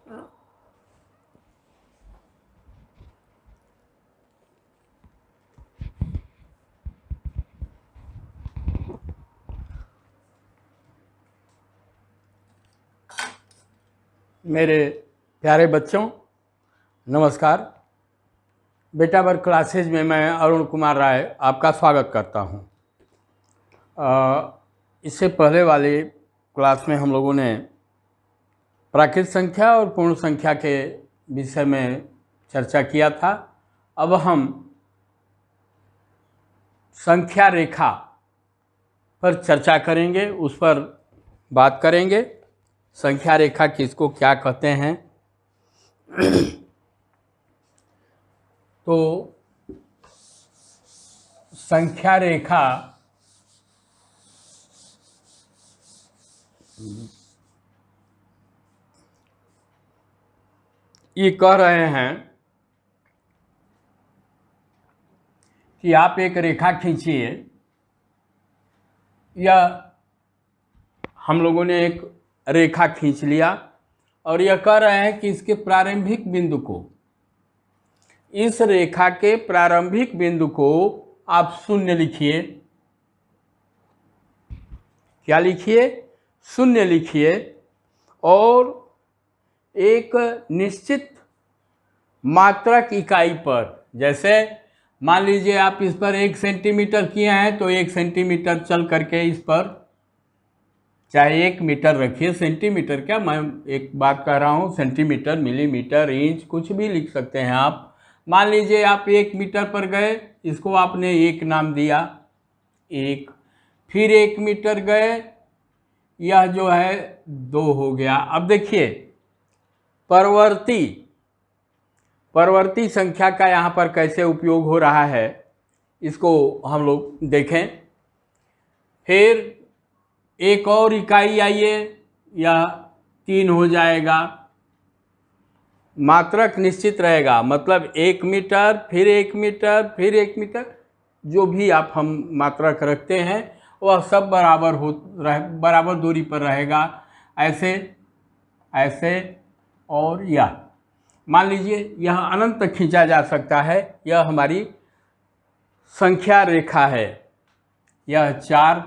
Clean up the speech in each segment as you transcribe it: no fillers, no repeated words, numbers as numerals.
मेरे प्यारे बच्चों, नमस्कार। बेटा वर्ग क्लासेज में मैं अरुण कुमार राय आपका स्वागत करता हूं। इससे पहले वाले क्लास में हम लोगों ने प्राकृत संख्या और पूर्ण संख्या के विषय में चर्चा किया था। अब हम संख्या रेखा पर चर्चा करेंगे, उस पर बात करेंगे। संख्या रेखा किसको क्या कहते हैं? तो संख्या रेखा ये कह रहे हैं कि आप एक रेखा खींचिए, या हम लोगों ने एक रेखा खींच लिया और यह कह रहे हैं कि इसके प्रारंभिक बिंदु को, इस रेखा के प्रारंभिक बिंदु को आप शून्य लिखिए। क्या लिखिए? शून्य लिखिए। और एक निश्चित मात्रक इकाई पर, जैसे मान लीजिए आप इस पर 1 सेंटीमीटर किए हैं तो 1 सेंटीमीटर चल करके इस पर, चाहे 1 मीटर रखिए, सेंटीमीटर क्या, मैं एक बात कह रहा हूँ, सेंटीमीटर, मिलीमीटर, इंच, कुछ भी लिख सकते हैं आप। मान लीजिए आप 1 मीटर पर गए, इसको आपने 1 नाम दिया, 1। फिर 1 मीटर गए, यह जो है 2 हो गया। अब देखिए परवर्ती संख्या का यहाँ पर कैसे उपयोग हो रहा है, इसको हम लोग देखें। फिर एक और इकाई आइए, यह 3 हो जाएगा। मात्रक निश्चित रहेगा, मतलब 1 मीटर, फिर 1 मीटर, फिर 1 मीटर, जो भी आप हम मात्रक रखते हैं वह सब बराबर दूरी पर रहेगा। ऐसे ऐसे और यह मान लीजिए यह अनंत तक खींचा जा सकता है। यह हमारी संख्या रेखा है। यह 4,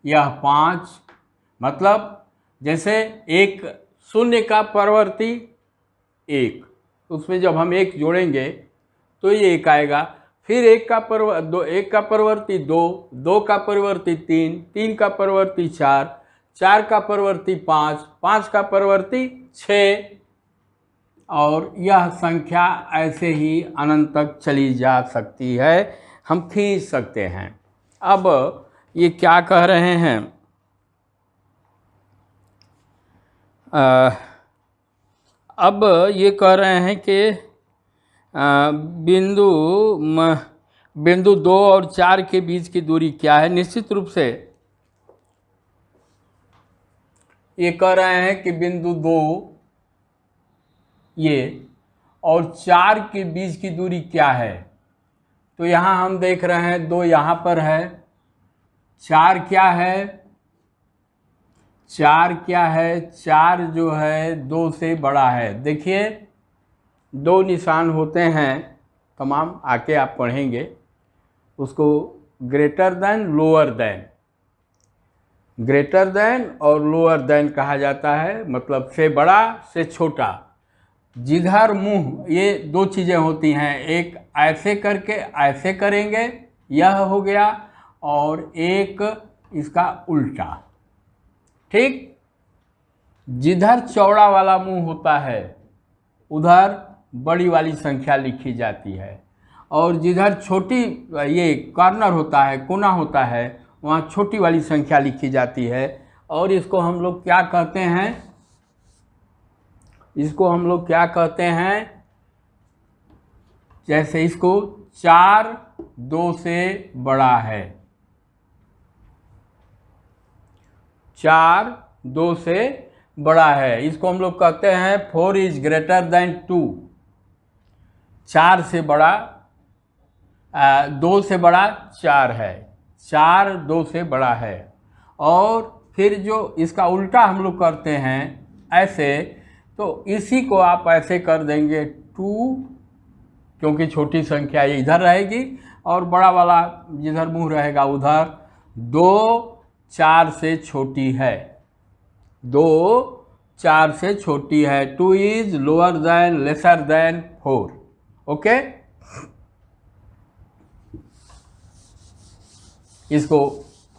यह 5, मतलब जैसे एक शून्य का परवर्ती 1, उसमें जब हम 1 जोड़ेंगे तो ये 1 आएगा। फिर 1 का परवर्ती 2, 2 का परवर्ती 3, 3 का परवर्ती 4, 4 का परवर्ती 5, 5 का परवर्ती 6, और यह संख्या ऐसे ही अनंत तक चली जा सकती है, हम खींच सकते हैं। अब ये क्या कह रहे हैं? अब ये कह रहे हैं कि बिंदु 2 और 4 के बीच की दूरी क्या है? निश्चित रूप से ये कह रहे हैं कि बिंदु 2 ये और 4 के बीच की दूरी क्या है। तो यहाँ हम देख रहे हैं 2 यहाँ पर है, 4 क्या है? 4 क्या है? 4 जो है 2 से बड़ा है। देखिए 2 निशान होते हैं तमाम, आके आप पढ़ेंगे उसको, greater than, lower than. Greater than और लोअर देन कहा जाता है, मतलब से बड़ा से छोटा। जिधर मुंह, ये 2 चीज़ें होती हैं, एक ऐसे करके ऐसे करेंगे, यह हो गया, और एक इसका उल्टा। ठीक? जिधर चौड़ा वाला मुंह होता है उधर बड़ी वाली संख्या लिखी जाती है, और जिधर छोटी, ये कॉर्नर होता है, कोना होता है, वहाँ छोटी वाली संख्या लिखी जाती है। और इसको हम लोग क्या कहते हैं? इसको हम लोग क्या कहते हैं? जैसे इसको 4 2 से बड़ा है, 4 2 से बड़ा है, इसको हम लोग कहते हैं 4 इज ग्रेटर देन 2। 4 से बड़ा, 2 से बड़ा 4 है, 4 2 से बड़ा है। और फिर जो इसका उल्टा हम लोग करते हैं ऐसे तो इसी को आप ऐसे कर देंगे 2, क्योंकि छोटी संख्या ये इधर रहेगी और बड़ा वाला जिधर मुंह रहेगा उधर। 2 4 से छोटी है, 2 4 से छोटी है। 2 is lower than lesser than 4। Okay, इसको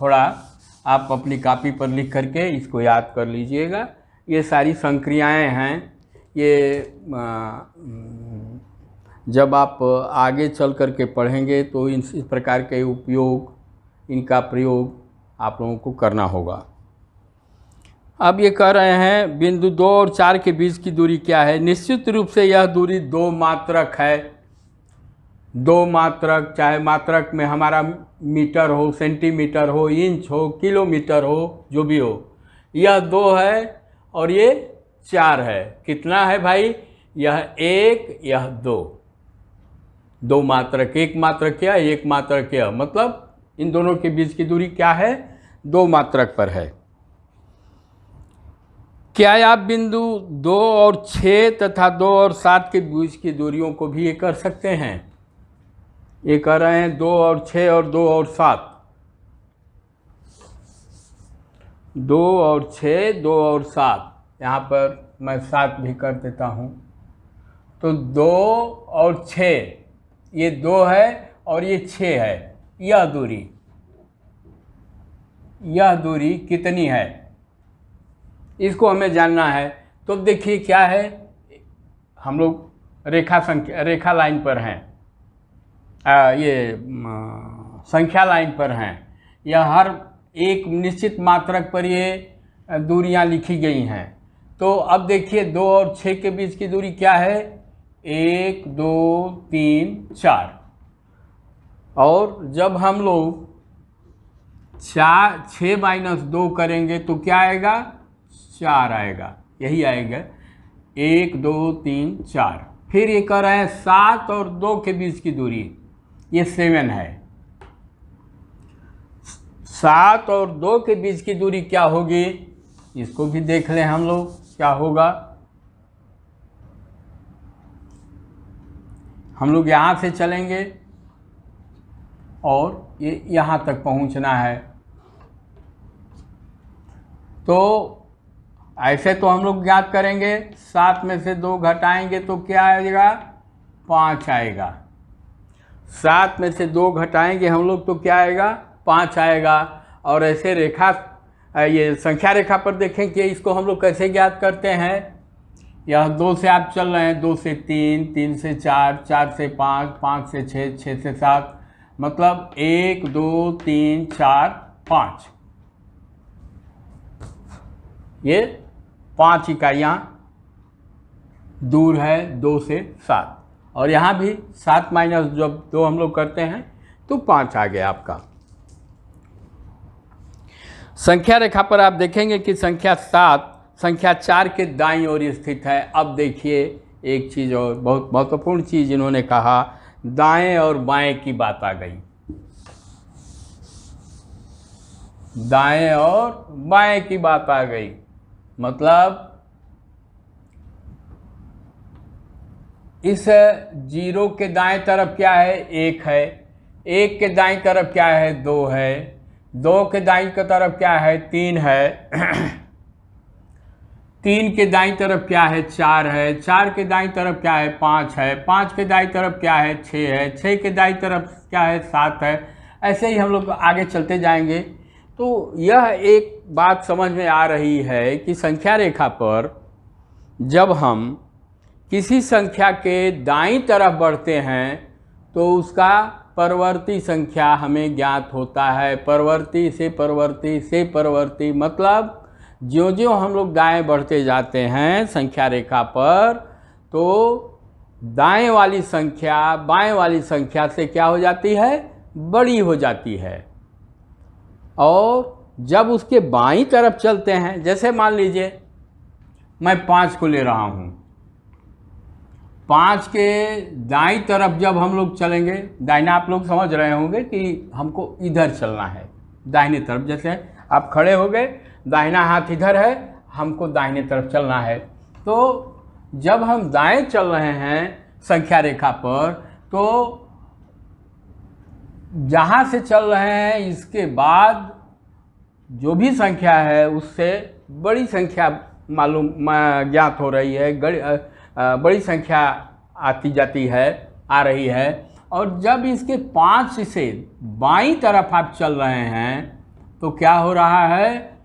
थोड़ा आप अपनी कॉपी पर लिख करके इसको याद कर लीजिएगा। ये सारी संक्रियाएं हैं, ये जब आप आगे चल करके पढ़ेंगे तो इस प्रकार के उपयोग, इनका प्रयोग आप लोगों को करना होगा। अब ये कह रहे हैं बिंदु 2 और 4 के बीच की दूरी क्या है। निश्चित रूप से यह दूरी 2 मात्रक है। 2 मात्रक, चाहे मात्रक में हमारा मीटर हो, सेंटीमीटर हो, इंच हो, किलोमीटर हो, जो भी हो, यह 2 है और ये 4 है। कितना है भाई? यह 1, यह 2। 2 मात्रक, 1 मात्रक क्या, 1 मात्रक क्या, मतलब इन दोनों के बीच की दूरी क्या है? 2 मात्रक पर है। क्या आप बिंदु 2 और 6 तथा 2 और 7 के बीच की दूरियों को भी ये कर सकते हैं? ये कर रहे हैं 2 और 6 और 2 और 7। 2 और 6, 2 और 7, यहाँ पर मैं 7 भी कर देता हूँ। तो 2 और 6, ये 2 है और ये 6 है। यह दूरी कितनी है, इसको हमें जानना है। तो देखिए क्या है, हम लोग रेखा लाइन पर हैं, संख्या लाइन पर हैं। यह हर एक निश्चित मात्रक पर ये दूरियां लिखी गई हैं। तो अब देखिए 2 और 6 के बीच की दूरी क्या है? 1 2 3 4। और जब हम लोग 6 माइनस 2 करेंगे तो क्या आएगा? 4 आएगा, यही आएगा। 1 2 3 4। फिर ये कह रहे हैं 7 और 2 के बीच की दूरी, ये 7 है। 7 और 2 के बीच की दूरी क्या होगी, इसको भी देख लें हम लोग क्या होगा। हम लोग यहाँ से चलेंगे और ये यहाँ तक पहुँचना है। तो ऐसे तो हम लोग ज्ञात करेंगे, 7 में से 2 घटाएंगे तो क्या आएगा? 5 आएगा। 7 में से 2 घटाएंगे हम लोग तो क्या आएगा? 5 आएगा। और ऐसे ये संख्या रेखा पर देखें कि इसको हम लोग कैसे ज्ञात करते हैं। यह 2 से आप चल रहे हैं, 2 से 3, 3 से 4, 4 से 5, 5 से 6, 6 से 7, मतलब 1 2 3 4 5। ये 5 इकाइयाँ दूर है 2 से 7। और यहाँ भी 7 माइनस जब 2 हम लोग करते हैं तो 5 आ गया आपका। संख्या रेखा पर आप देखेंगे कि संख्या 7 संख्या 4 के दाईं ओर स्थित है। अब देखिए एक चीज़ और बहुत महत्वपूर्ण चीज़ इन्होंने कहा, दाएं और बाएं की बात आ गई। दाएं और बाएं की बात आ गई, मतलब इस 0 के दाएं तरफ क्या है? 1 है। 1 के दाईं तरफ क्या है? 2 है। 2 के दाईं की तरफ क्या है? 3 है। 3 के दाईं तरफ क्या है? 4 है। 4 के दाईं तरफ क्या है? 5 है। 5 के दाईं तरफ क्या है? 6 है। 6 के दाईं तरफ क्या है? 7 है। ऐसे ही हम लोग आगे चलते जाएंगे। तो यह एक बात समझ में आ रही है कि संख्या रेखा पर जब हम किसी संख्या के दाईं तरफ बढ़ते हैं तो उसका परवर्ती संख्या हमें ज्ञात होता है। परवर्ती से परवर्ती से परवर्ती, मतलब ज्यों-ज्यों हम लोग दाएं बढ़ते जाते हैं संख्या रेखा पर, तो दाएं वाली संख्या बाएं वाली संख्या से क्या हो जाती है? बड़ी हो जाती है। और जब उसके बाईं तरफ चलते हैं, जैसे मान लीजिए मैं 5 को ले रहा हूँ, 5 के दाईं तरफ जब हम लोग चलेंगे, दाहिना आप लोग समझ रहे होंगे कि हमको इधर चलना है, दाहिने तरफ। जैसे आप खड़े हो गए, दाहिना हाथ इधर है, हमको दाहिने तरफ चलना है। तो जब हम दाएं चल रहे हैं संख्या रेखा पर, तो जहाँ से चल रहे हैं इसके बाद जो भी संख्या है उससे बड़ी संख्या ज्ञात हो रही है, बड़ी संख्या आती जाती है, आ रही है। और जब इसके 5 से बाईं तरफ आप चल रहे हैं तो क्या हो रहा है,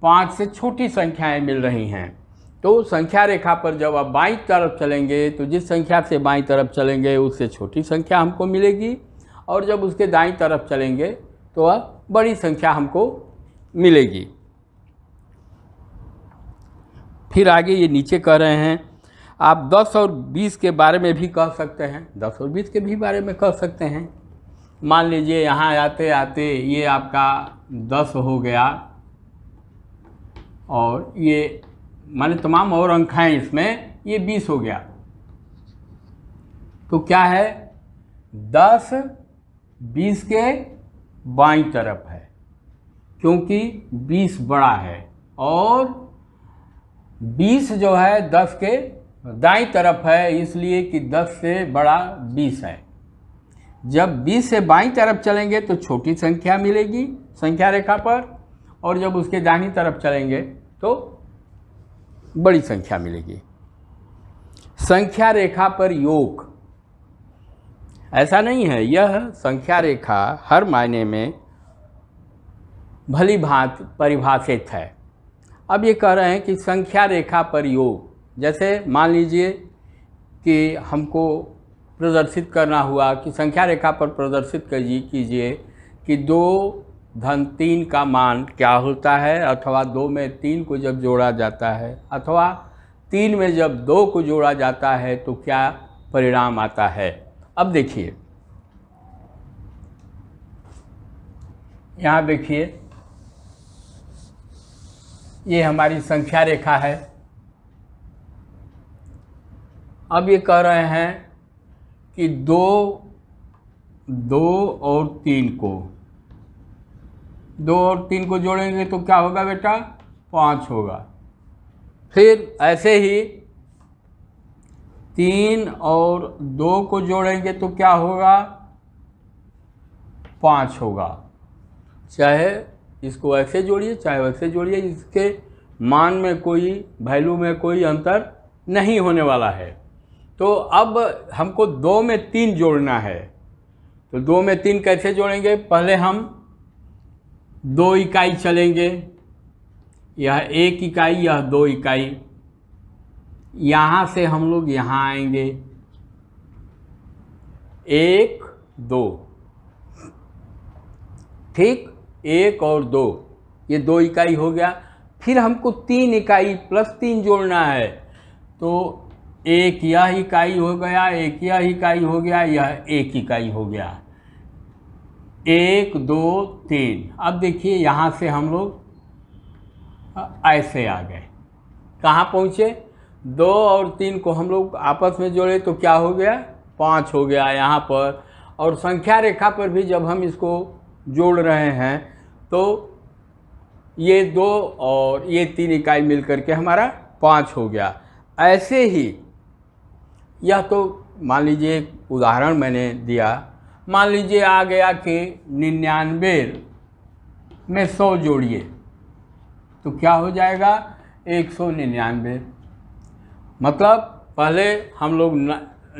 5 से छोटी संख्याएं मिल रही हैं। तो संख्या रेखा पर जब आप बाईं तरफ चलेंगे तो जिस संख्या से बाईं तरफ चलेंगे उससे छोटी संख्या हमको मिलेगी, और जब उसके दाईं तरफ चलेंगे तो बड़ी संख्या हमको मिलेगी। फिर आगे ये नीचे कह रहे हैं, आप 10 और 20 के बारे में भी कह सकते हैं, 10 और 20 के भी बारे में कह सकते हैं। मान लीजिए यहाँ आते आते ये आपका 10 हो गया, और ये माने तमाम और अंक हैं इसमें, ये 20 हो गया। तो क्या है, 10 20 के बाईं तरफ है, क्योंकि 20 बड़ा है, और 20 जो है 10 के दाईं तरफ है, इसलिए कि 10 से बड़ा 20 है। जब 20 से बाईं तरफ चलेंगे तो छोटी संख्या मिलेगी संख्या रेखा पर, और जब उसके दाहिनी तरफ चलेंगे तो बड़ी संख्या मिलेगी। संख्या रेखा पर योग ऐसा नहीं है, यह संख्या रेखा हर मायने में भली भांति परिभाषित है। अब ये कह रहे हैं कि संख्या रेखा पर योग, जैसे मान लीजिए कि हमको प्रदर्शित करना हुआ कि संख्या रेखा पर प्रदर्शित कीजिए कि 2 धन 3 का मान क्या होता है, अथवा 2 में 3 को जब जोड़ा जाता है, अथवा 3 में जब 2 को जोड़ा जाता है तो क्या परिणाम आता है। अब देखिए, यहाँ देखिए, ये हमारी संख्या रेखा है। अब ये कह रहे हैं कि 2 और 3 को जोड़ेंगे तो क्या होगा बेटा, 5 होगा। फिर ऐसे ही 3 और 2 को जोड़ेंगे तो क्या होगा, 5 होगा। चाहे इसको ऐसे जोड़िए चाहे वैसे जोड़िए, इसके मान में कोई, वैल्यू में कोई अंतर नहीं होने वाला है। तो अब हमको 2 में 3 जोड़ना है, तो 2 में 3 कैसे जोड़ेंगे, पहले हम 2 इकाई चलेंगे, यह 1 इकाई, यह 2 इकाई, यहाँ से हम लोग यहाँ आएंगे, 1 2, ठीक, 1 और 2, ये 2 इकाई हो गया। फिर हमको 3 इकाई प्लस 3 जोड़ना है, तो 1 यह इकाई हो गया, 1 यह इकाई हो गया, यह 1 इकाई हो गया, 1 2 3। अब देखिए यहाँ से हम लोग ऐसे आ गए, कहाँ पहुँचे, 2 और 3 को हम लोग आपस में जोड़े तो क्या हो गया, 5 हो गया यहाँ पर। और संख्या रेखा पर भी जब हम इसको जोड़ रहे हैं तो ये 2 और ये 3 इकाई मिल करके हमारा 5 हो गया। ऐसे ही यह तो मान लीजिए एक उदाहरण मैंने दिया, मान लीजिए आ गया कि 99 में 100 जोड़िए तो क्या हो जाएगा, 199। मतलब पहले हम लोग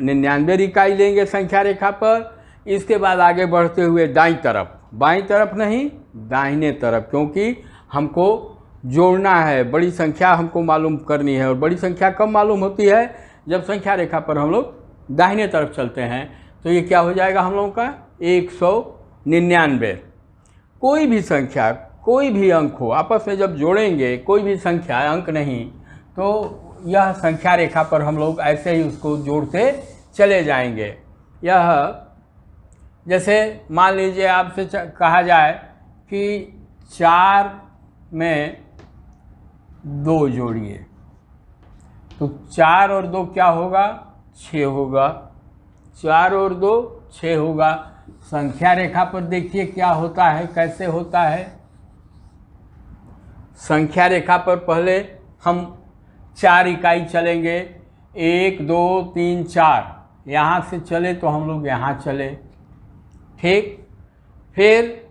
99 इकाई लेंगे संख्या रेखा पर, इसके बाद आगे बढ़ते हुए दाईं तरफ, बाईं तरफ नहीं दाहिने तरफ, क्योंकि हमको जोड़ना है, बड़ी संख्या हमको मालूम करनी है। और बड़ी संख्या कब मालूम होती है, जब संख्या रेखा पर हम लोग दाहिने तरफ चलते हैं। तो ये क्या हो जाएगा हम लोगों का, 199। कोई भी संख्या, कोई भी अंक हो, आपस में जब जोड़ेंगे कोई भी संख्या, अंक नहीं, तो यह संख्या रेखा पर हम लोग ऐसे ही उसको जोड़ते चले जाएंगे। यह जैसे मान लीजिए आपसे कहा जाए कि 4 में 2 जोड़िए, तो 4 और 2 क्या होगा, 6 होगा, 4 और 2 6 होगा। संख्या रेखा पर देखिए क्या होता है, कैसे होता है। संख्या रेखा पर पहले हम 4 इकाई चलेंगे, 1 2 3 4, यहाँ से चले तो हम लोग यहाँ चले, ठीक। फिर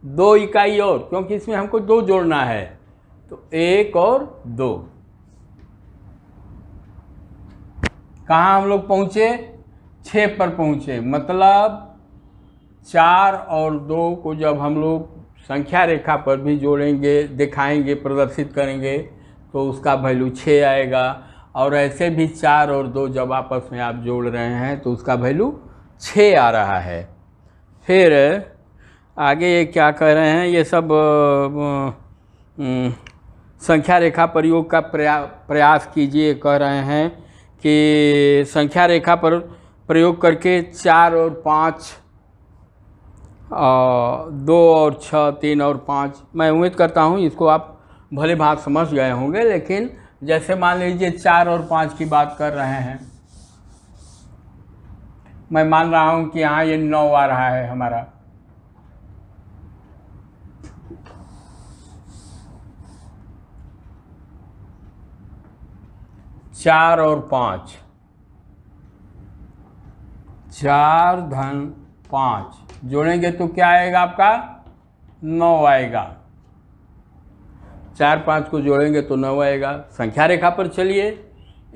2 इकाई और, क्योंकि इसमें हमको 2 जोड़ना है, तो 1 और 2। कहाँ हम लोग पहुँचे? 6 पर पहुँचे। मतलब 4 और 2 को जब हम लोग संख्या रेखा पर भी जोड़ेंगे, दिखाएंगे, प्रदर्शित करेंगे, तो उसका वैल्यू 6 आएगा। और ऐसे भी 4 और 2 जब आपस में आप जोड़ रहे हैं तो उसका वैल्यू 6 आ रहा है। फिर आगे ये क्या कह रहे हैं, ये सब संख्या रेखा प्रयोग का प्रयास कीजिए, कह रहे हैं कि संख्या रेखा पर प्रयोग करके 4 और 5, 2 और 6, 3 और 5, मैं उम्मीद करता हूँ इसको आप भले भांति समझ गए होंगे। लेकिन जैसे मान लीजिए 4 और 5 की बात कर रहे हैं, मैं मान रहा हूँ कि यहाँ ये 9 आ रहा है हमारा, चार और 5, 4 धन 5 जोड़ेंगे तो क्या आएगा आपका? 9 आएगा। 4 5 को जोड़ेंगे तो 9 आएगा। संख्या रेखा पर चलिए,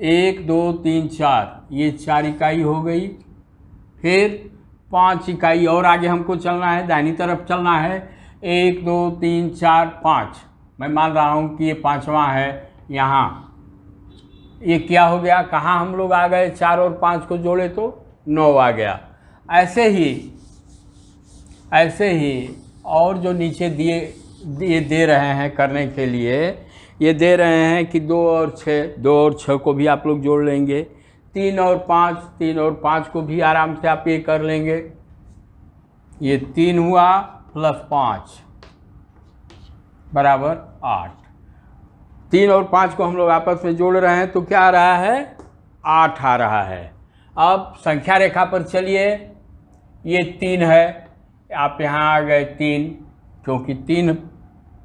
1 2 3 4, ये 4 इकाई हो गई। फिर 5 इकाई और आगे हमको चलना है, दाहिनी तरफ चलना है। 1 2 3 4 5, मैं मान रहा हूँ कि ये 5वां है यहाँ। ये क्या हो गया? कहाँ हम लोग आ गए? 4 और 5 को जोड़े तो 9 आ गया। ऐसे ही और जो नीचे दिए दे रहे हैं करने के लिए, ये दे रहे हैं कि 2 और 6 को भी आप लोग जोड़ लेंगे। 3 और 5 को भी आराम से आप ये कर लेंगे। ये 3 हुआ प्लस 5 बराबर 8। 3 और 5 को हम लोग आपस में जोड़ रहे हैं तो क्या आ रहा है? 8 आ रहा है। अब संख्या रेखा पर चलिए, ये 3 है, आप यहाँ आ गए 3, क्योंकि 3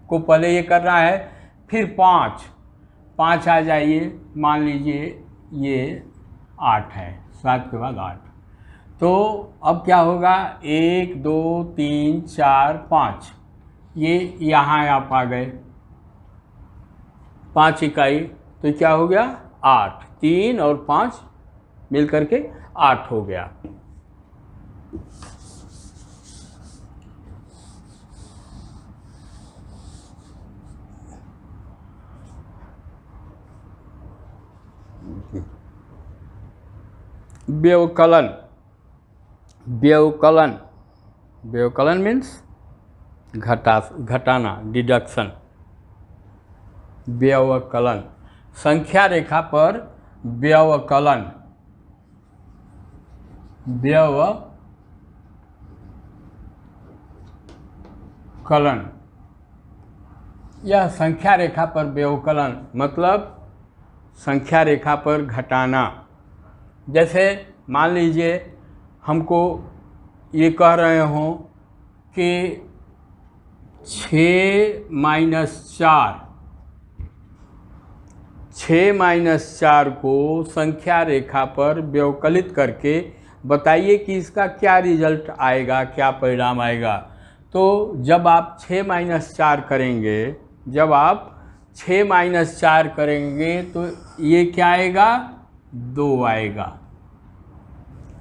को पहले ये करना है। फिर 5 आ जाइए, मान लीजिए ये 8 है, 7 के बाद 8। तो अब क्या होगा? 1 2 3 4 5, ये यहाँ आप आ गए 5 इकाई, तो क्या हो गया? 8। 3 और 5 मिल करके 8 हो गया। व्यवकलन, व्यवकलन मीन्स घटाना, डिडक्शन। व्यवकलन, संख्या रेखा पर व्यवकलन, यह संख्या रेखा पर व्यवकलन मतलब संख्या रेखा पर घटाना। जैसे मान लीजिए हमको ये कह रहे हों कि 6 माइनस 4 को संख्या रेखा पर व्यवकलित करके बताइए कि इसका क्या रिजल्ट आएगा, क्या परिणाम आएगा। तो जब आप 6 माइनस 4 करेंगे, तो ये क्या आएगा? 2 आएगा।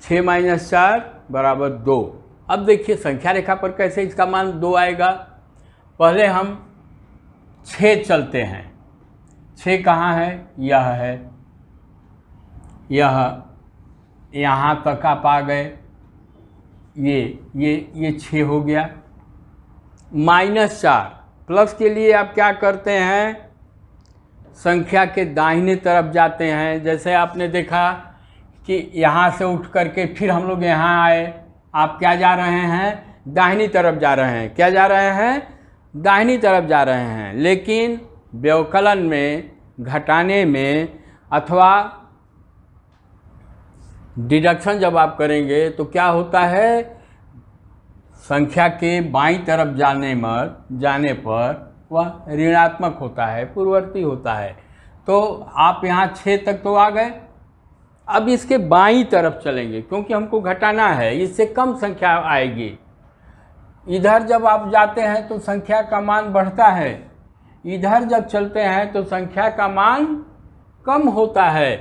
6 माइनस 4 बराबर 2। अब देखिए संख्या रेखा पर कैसे इसका मान 2 आएगा। पहले हम 6 चलते हैं। 6 कहाँ है? यह है, यह यहाँ तक आप आ गए, ये 6 हो गया। माइनस 4, प्लस के लिए आप क्या करते हैं? संख्या के दाहिने तरफ जाते हैं। जैसे आपने देखा कि यहाँ से उठ करके फिर हम लोग यहाँ आए, आप क्या जा रहे हैं? दाहिनी तरफ जा रहे हैं। क्या जा रहे हैं? दाहिनी तरफ जा रहे हैं। लेकिन व्यवकलन में, घटाने में अथवा डिडक्शन जब आप करेंगे तो क्या होता है? संख्या के बाईं तरफ जाने पर वह ऋणात्मक होता है, पूर्ववर्ती होता है। तो आप यहाँ 6 तक तो आ गए। अब इसके बाईं तरफ चलेंगे क्योंकि हमको घटाना है, इससे कम संख्या आएगी। इधर जब आप जाते हैं तो संख्या का मान बढ़ता है, इधर जब चलते हैं तो संख्या का मान कम होता है।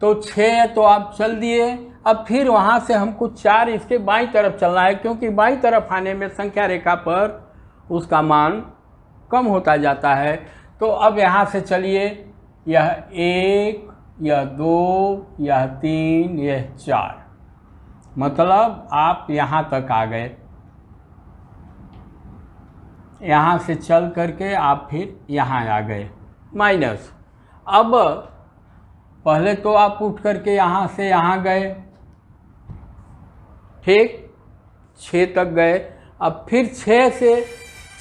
तो 6 तो आप चल दिए, अब फिर वहाँ से हमको 4 इसके बाईं तरफ चलना है, क्योंकि बाईं तरफ आने में संख्या रेखा पर उसका मान कम होता जाता है। तो अब यहाँ से चलिए, यह 1, यह 2, यह 3, यह 4, मतलब आप यहाँ तक आ गए। यहाँ से चल करके आप फिर यहाँ आ गए माइनस। अब पहले तो आप उठ करके यहाँ से यहाँ गए, ठीक, 6 तक गए। अब फिर 6 से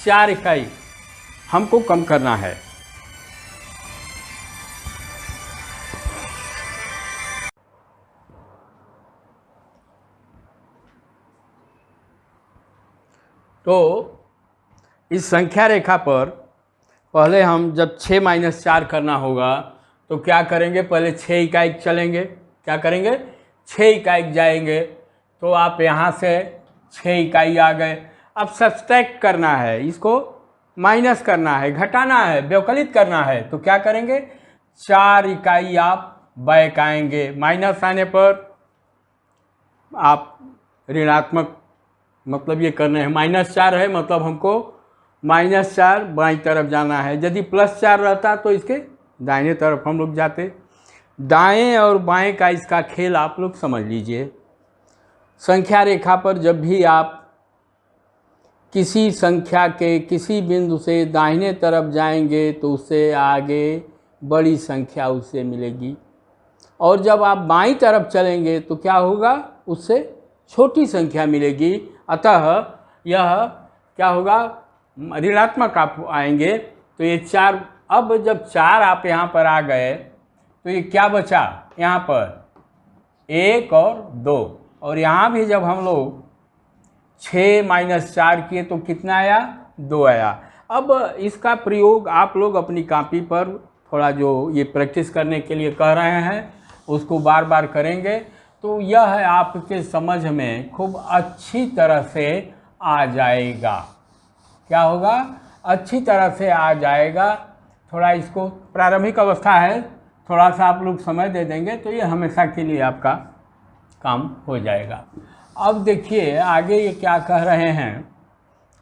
4 इकाई हमको कम करना है। तो इस संख्या रेखा पर पहले हम जब 6 - 4 करना होगा तो क्या करेंगे, पहले 6 इकाई चलेंगे। क्या करेंगे, 6 इकाई जाएंगे। तो आप यहाँ से 6 इकाई आ गए। अब सब्सट्रैक्ट करना है, इसको माइनस करना है, घटाना है, व्यवकलित करना है। तो क्या करेंगे, 4 इकाई आप बैक आएंगे। माइनस आने पर आप ऋणात्मक, मतलब ये करना है, -4 है मतलब हमको -4 बाईं तरफ जाना है। यदि +4 रहता तो इसके दाहिने तरफ हम लोग जाते। दाएं और बाएं का इसका खेल आप लोग समझ लीजिए। संख्या रेखा पर जब भी आप किसी संख्या के किसी बिंदु से दाहिने तरफ जाएंगे तो उससे आगे बड़ी संख्या उससे मिलेगी, और जब आप बाईं तरफ चलेंगे तो क्या होगा, उससे छोटी संख्या मिलेगी। अतः यह क्या होगा, ऋणात्मक आप आएंगे। तो ये 4, अब जब 4 आप यहाँ पर आ गए तो ये क्या बचा, यहाँ पर 1 और 2, और यहाँ भी जब हम लोग 6 - 4 किए तो कितना आया, 2 आया। अब इसका प्रयोग आप लोग अपनी कॉपी पर थोड़ा जो ये प्रैक्टिस करने के लिए कह रहे हैं उसको बार बार करेंगे तो यह आपके समझ में खूब अच्छी तरह से आ जाएगा। क्या होगा, अच्छी तरह से आ जाएगा। थोड़ा इसको प्रारंभिक अवस्था है, थोड़ा सा आप लोग समय दे देंगे तो ये हमेशा के लिए आपका काम हो जाएगा। अब देखिए आगे ये क्या कह रहे हैं।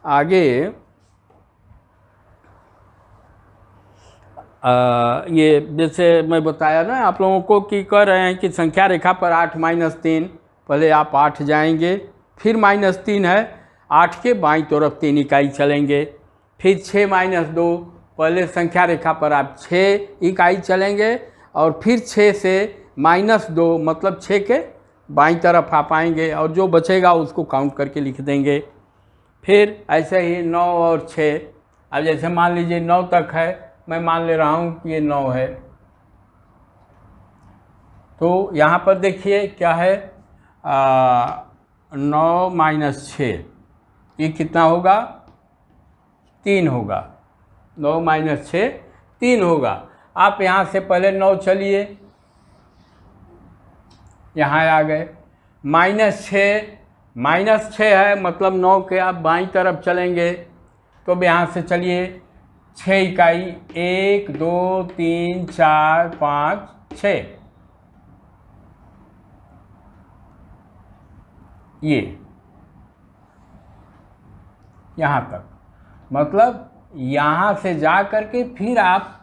आगे ये जैसे मैं बताया ना आप लोगों को कि कह रहे हैं कि संख्या रेखा पर 8 - 3, पहले आप 8 जाएंगे, फिर -3 है, 8 के बाईं तरफ 3 इकाई चलेंगे, फिर 6 - 2, पहले संख्या रेखा पर आप 6 इकाई चलेंगे, और फिर 6 से -2 मतलब 6 के बाईं तरफ आप आएंगे, और जो बचेगा उसको काउंट करके लिख देंगे। फिर ऐसे ही 9 और 6, अब जैसे मान लीजिए 9 तक है, मैं मान ले रहा हूँ कि ये 9 है। तो यहाँ पर देखिए क्या है, 9 - 6, ये कितना होगा, 3 होगा। 9 - 6 3 होगा। आप यहाँ से पहले 9 चलिए, यहाँ आ गए, -6 है मतलब 9 के आप बाईं तरफ चलेंगे। तो अब यहाँ से चलिए 6 इकाई, 1 2 3 4 5 6, ये यहाँ तक, मतलब यहाँ से जा करके फिर आप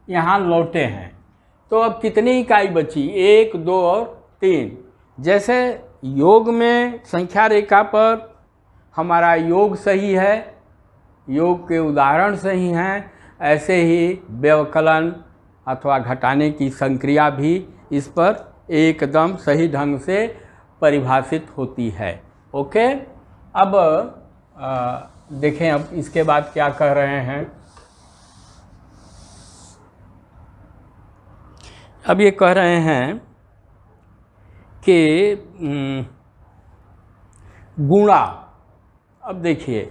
यहाँ लौटे हैं। तो अब कितनी इकाई बची, 1 2 और 3। जैसे योग में संख्या रेखा पर हमारा योग सही है, योग के उदाहरण सही हैं, ऐसे ही व्यवकलन अथवा घटाने की संक्रिया भी इस पर एकदम सही ढंग से परिभाषित होती है। ओके, अब देखें अब इसके बाद क्या कह रहे हैं। अब ये कह रहे हैं कि गुणा। अब देखिए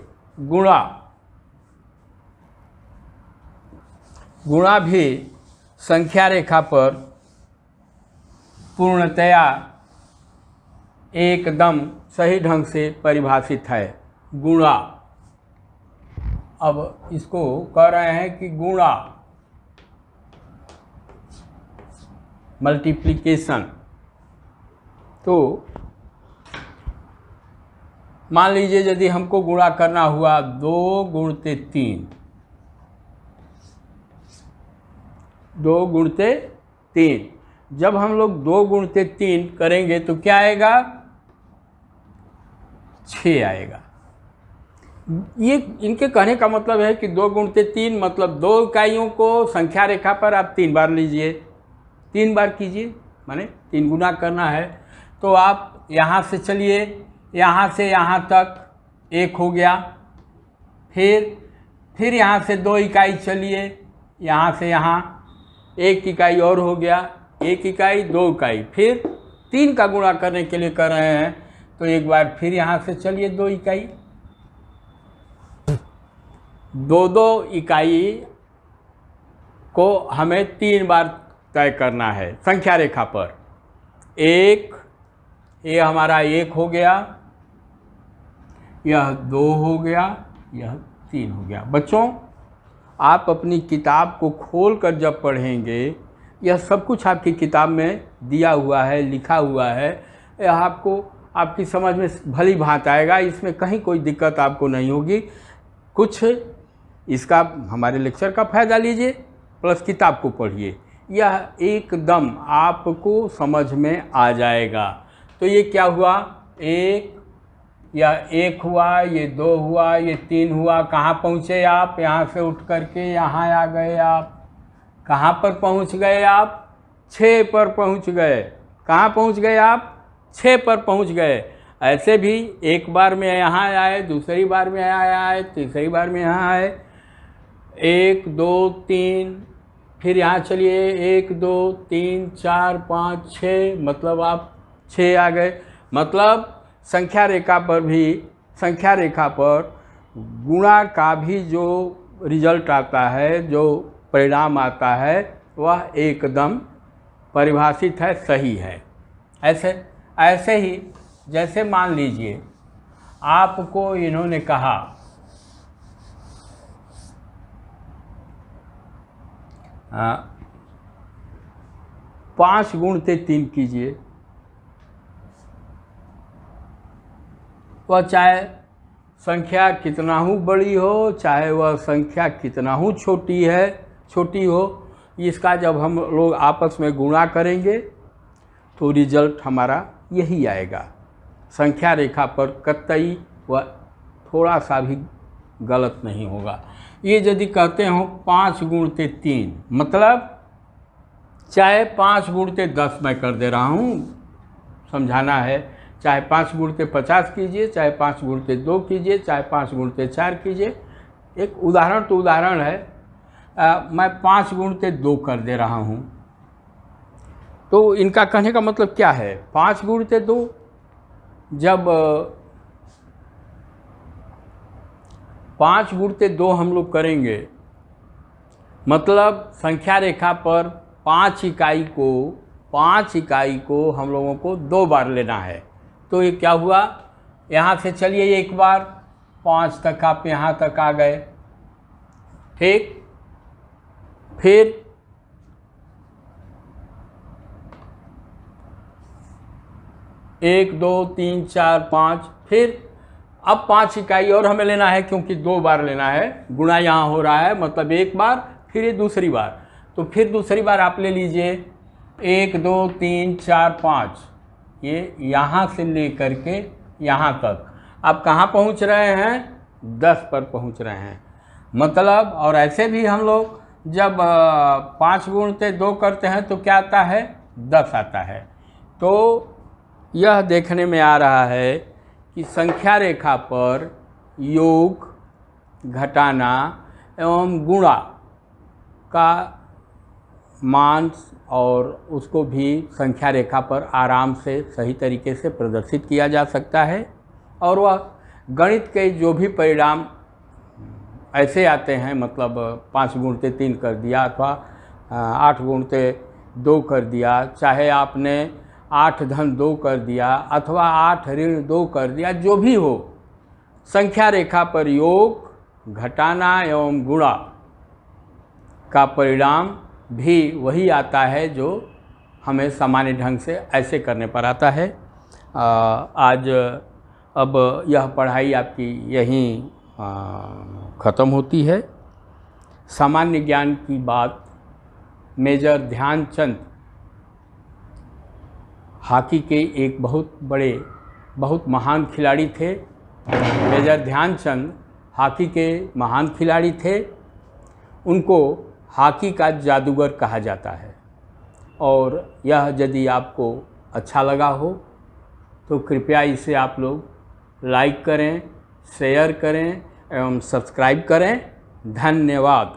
गुणा भी संख्या रेखा पर पूर्णतया एकदम सही ढंग से परिभाषित है, गुणा। अब इसको कह रहे हैं कि गुणा, मल्टीप्लिकेशन। तो मान लीजिए यदि हमको गुणा करना हुआ 2 गुणते 3, 2 गुणते 3, जब हम लोग 2 गुणते 3 करेंगे तो क्या आएगा? 6 आएगा। ये इनके कहने का मतलब है कि 2 गुणते 3 मतलब 2 इकाइयों को संख्या रेखा पर आप 3 बार लीजिए, 3 बार कीजिए, माने 3 गुना करना है। तो आप यहाँ से चलिए, यहाँ से यहाँ तक 1 हो गया, फिर यहाँ से 2 इकाई चलिए, यहाँ से यहाँ 1 इकाई और हो गया, 1 इकाई 2 इकाई, फिर 3 का गुणा करने के लिए कर रहे हैं तो एक बार फिर यहाँ से चलिए 2 इकाई, 2 इकाई को हमें 3 बार तय करना है संख्या रेखा पर। 1, ये हमारा 1 हो गया, यह 2 हो गया, यह 3 हो गया। बच्चों, आप अपनी किताब को खोलकर जब पढ़ेंगे, यह सब कुछ आपकी किताब में दिया हुआ है, लिखा हुआ है, यह आपको आपकी समझ में भली भांति आएगा, इसमें कहीं कोई दिक्कत आपको नहीं होगी। कुछ इसका हमारे लेक्चर का फ़ायदा लीजिए प्लस किताब को पढ़िए, यह एकदम आपको समझ में आ जाएगा। तो ये क्या हुआ? 1, यह 1 हुआ, ये 2 हुआ, ये 3 हुआ। कहाँ पहुँचे आप? यहाँ से उठ करके यहाँ आ गए आप। कहाँ पर पहुँच गए आप? 6 पर पहुँच गए। कहाँ पहुँच गए आप? 6 पर पहुँच गए। ऐसे भी एक बार में यहाँ आए, दूसरी बार में यहाँ आए, तीसरी बार में यहाँ आए, 1 2 3, फिर यहाँ चलिए 1 2 3 4 5 6, मतलब आप 6 आ गए। मतलब संख्या रेखा पर भी, संख्या रेखा पर गुणा का भी जो रिजल्ट आता है, जो परिणाम आता है, वह एकदम परिभाषित है, सही है। ऐसे ही जैसे मान लीजिए आपको इन्होंने कहा 5 गुणते 3 कीजिए, वह चाहे संख्या कितना ही बड़ी हो, चाहे वह संख्या कितना ही छोटी हो, इसका जब हम लोग आपस में गुणा करेंगे तो रिजल्ट हमारा यही आएगा। संख्या रेखा पर कतई वह थोड़ा सा भी गलत नहीं होगा। ये यदि कहते हो 5 गुणते 3, मतलब चाहे 5 गुणते 10 मैं कर दे रहा हूँ, समझाना है, चाहे 5 गुणते 50 कीजिए, चाहे 5 गुणते 2 कीजिए, चाहे 5 गुणते 4 कीजिए। एक उदाहरण तो उदाहरण है, मैं 5 गुणते 2 कर दे रहा हूँ। तो इनका कहने का मतलब क्या है? 5 गुणते 2, जब 5 गुणते 2 हम लोग करेंगे, मतलब संख्या रेखा पर 5 इकाई को हम लोगों को 2 बार लेना है। तो ये क्या हुआ? यहाँ से चलिए एक बार 5 तक आप यहाँ तक आ गए, ठीक। फिर 1 2 3 4 5, फिर अब 5 इकाई और हमें लेना है, क्योंकि 2 बार लेना है, गुणा यहाँ हो रहा है, मतलब एक बार, फिर ये दूसरी बार। तो फिर दूसरी बार आप ले लीजिए 1 2 3 4 5, ये यहाँ से ले करके यहाँ तक आप कहाँ पहुँच रहे हैं? 10 पर पहुँच रहे हैं। मतलब और ऐसे भी हम लोग जब 5 गुणते 2 करते हैं तो क्या आता है? 10 आता है। तो यह देखने में आ रहा है कि संख्या रेखा पर योग, घटाना एवं गुणा का मान और उसको भी संख्या रेखा पर आराम से सही तरीके से प्रदर्शित किया जा सकता है। और वह गणित के जो भी परिणाम ऐसे आते हैं, मतलब 5 गुणते 3 कर दिया अथवा 8 गुणते 2 कर दिया, चाहे आपने 8 धन 2 कर दिया अथवा 8 ऋण 2 कर दिया, जो भी हो, संख्या रेखा पर योग, घटाना एवं गुणा का परिणाम भी वही आता है जो हमें सामान्य ढंग से ऐसे करने पर आता है। आज अब यह पढ़ाई आपकी यहीं ख़त्म होती है। सामान्य ज्ञान की बात, मेजर ध्यानचंद हॉकी के एक बहुत महान खिलाड़ी थे। मेजर ध्यानचंद हॉकी के महान खिलाड़ी थे। उनको हॉकी का जादूगर कहा जाता है। और यह यदि आपको अच्छा लगा हो तो कृपया इसे आप लोग लाइक करें, शेयर करें एवं सब्सक्राइब करें। धन्यवाद।